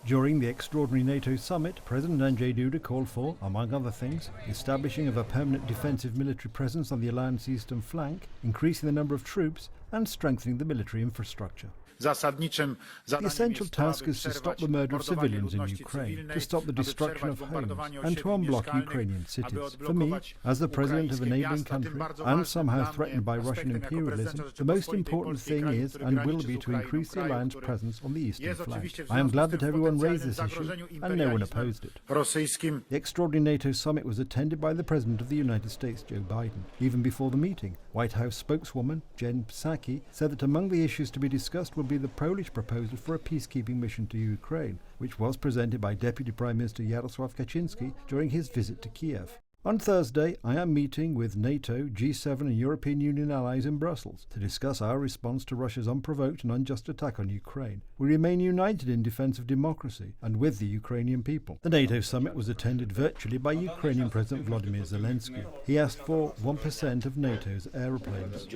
During the extraordinary NATO summit, President Andrzej Duda called for, among other things, the establishing of a permanent defensive military presence on the alliance's eastern flank, increasing the number of troops, and strengthening the military infrastructure. The essential task is to stop the murder of civilians in Ukraine, to stop the destruction of homes, and to unblock Ukrainian cities. For me, as the president of a neighbouring country, and somehow threatened by Russian imperialism, the most important thing is and will be to increase the alliance presence on the eastern flank. I am glad that everyone raised this issue, and no one opposed it. The extraordinary NATO summit was attended by the President of the United States, Joe Biden. Even before the meeting, White House spokeswoman Jen Psaki said that among the issues to be discussed would be the Polish proposal for a peacekeeping mission to Ukraine, which was presented by Deputy Prime Minister Jarosław Kaczynski during his visit to Kiev. On Thursday, I am meeting with NATO, G7 and European Union allies in Brussels to discuss our response to Russia's unprovoked and unjust attack on Ukraine. We remain united in defence of democracy and with the Ukrainian people. The NATO summit was attended virtually by Ukrainian President Volodymyr Zelensky. He asked for 1% of NATO's aeroplanes.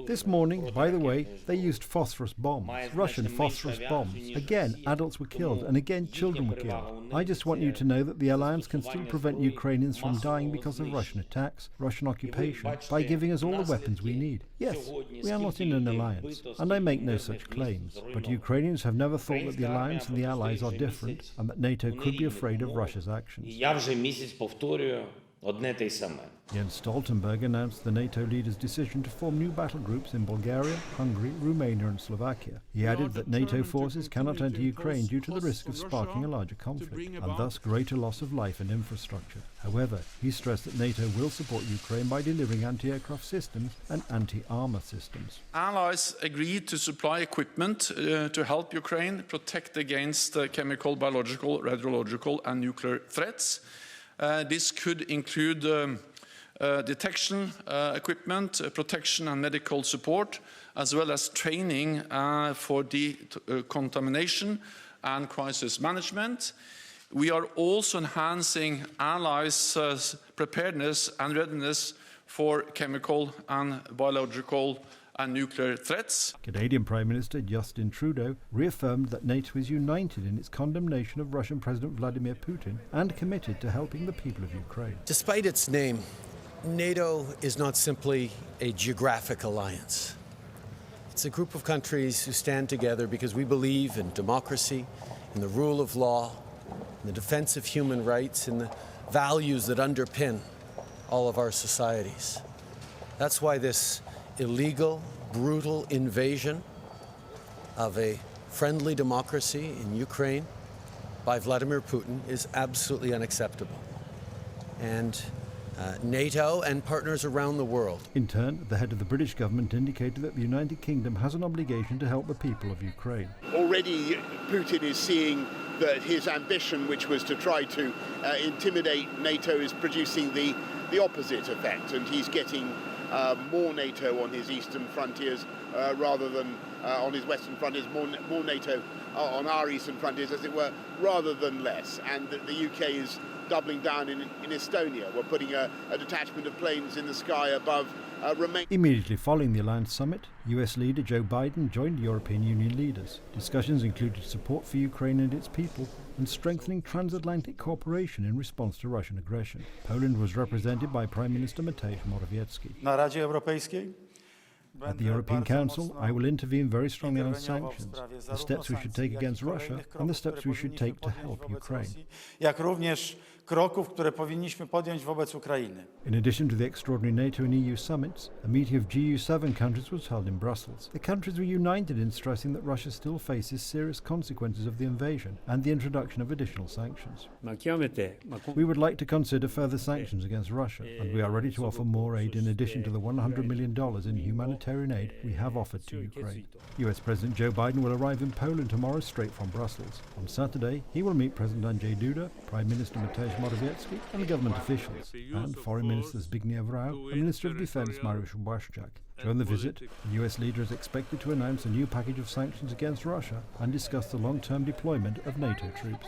This morning, by the way, they used phosphorus bombs, Russian phosphorus bombs. Again, adults were killed and again children were killed. I just want you to know that the alliance can still prevent Ukrainians from dying because of Russian attacks, Russian occupation, by giving us all the weapons we need. Yes, we are not in an alliance, and I make no such claims. But Ukrainians have never thought that the alliance and the allies are different, and that NATO could be afraid of Russia's actions. Jens Stoltenberg announced the NATO leaders' decision to form new battle groups in Bulgaria, Hungary, Romania and Slovakia. He added that NATO forces cannot enter Ukraine due to the risk of sparking a larger conflict, and thus greater loss of life and infrastructure. However, he stressed that NATO will support Ukraine by delivering anti-aircraft systems and anti-armour systems. Allies agreed to supply equipment to help Ukraine protect against chemical, biological, radiological and nuclear threats. This could include detection equipment, protection and medical support, as well as training for decontamination and crisis management. We are also enhancing allies' preparedness and readiness for chemical and biological and nuclear threats. Canadian Prime Minister Justin Trudeau reaffirmed that NATO is united in its condemnation of Russian President Vladimir Putin and committed to helping the people of Ukraine. Despite its name, NATO is not simply a geographic alliance. It's a group of countries who stand together because we believe in democracy, in the rule of law, in the defense of human rights, in the values that underpin all of our societies. That's why this illegal, brutal invasion of a friendly democracy in Ukraine by Vladimir Putin is absolutely unacceptable. And NATO and partners around the world. In turn, the head of the British government indicated that the United Kingdom has an obligation to help the people of Ukraine. Already Putin is seeing that his ambition, which was to try to intimidate NATO, is producing the opposite effect, and he's getting more NATO on his eastern frontiers rather than on his western frontiers, more NATO on our eastern frontiers, as it were, rather than less. And the UK is doubling down in Estonia. We're putting a detachment of planes in the sky above Romania. Immediately following the alliance summit, US leader Joe Biden joined European Union leaders. Discussions included support for Ukraine and its people and strengthening transatlantic cooperation in response to Russian aggression. Poland was represented by Prime Minister Mateusz Morawiecki. At the European Council, I will intervene very strongly on sanctions, the steps we should take against Russia and the steps we should take to help Ukraine. In addition to the extraordinary NATO and EU summits, a meeting of G7 countries was held in Brussels. The countries were united in stressing that Russia still faces serious consequences of the invasion and the introduction of additional sanctions. We would like to consider further sanctions against Russia, and we are ready to offer more aid in addition to the $100 million in humanitarian aid we have offered to Ukraine. US President Joe Biden will arrive in Poland tomorrow straight from Brussels. On Saturday, he will meet President Andrzej Duda, Prime Minister Mateusz Morawiecki and government officials, and Foreign Minister Zbigniew Rau and Minister of Defense Mariusz Błaszczak. During the visit, the US leader is expected to announce a new package of sanctions against Russia and discuss the long-term deployment of NATO troops.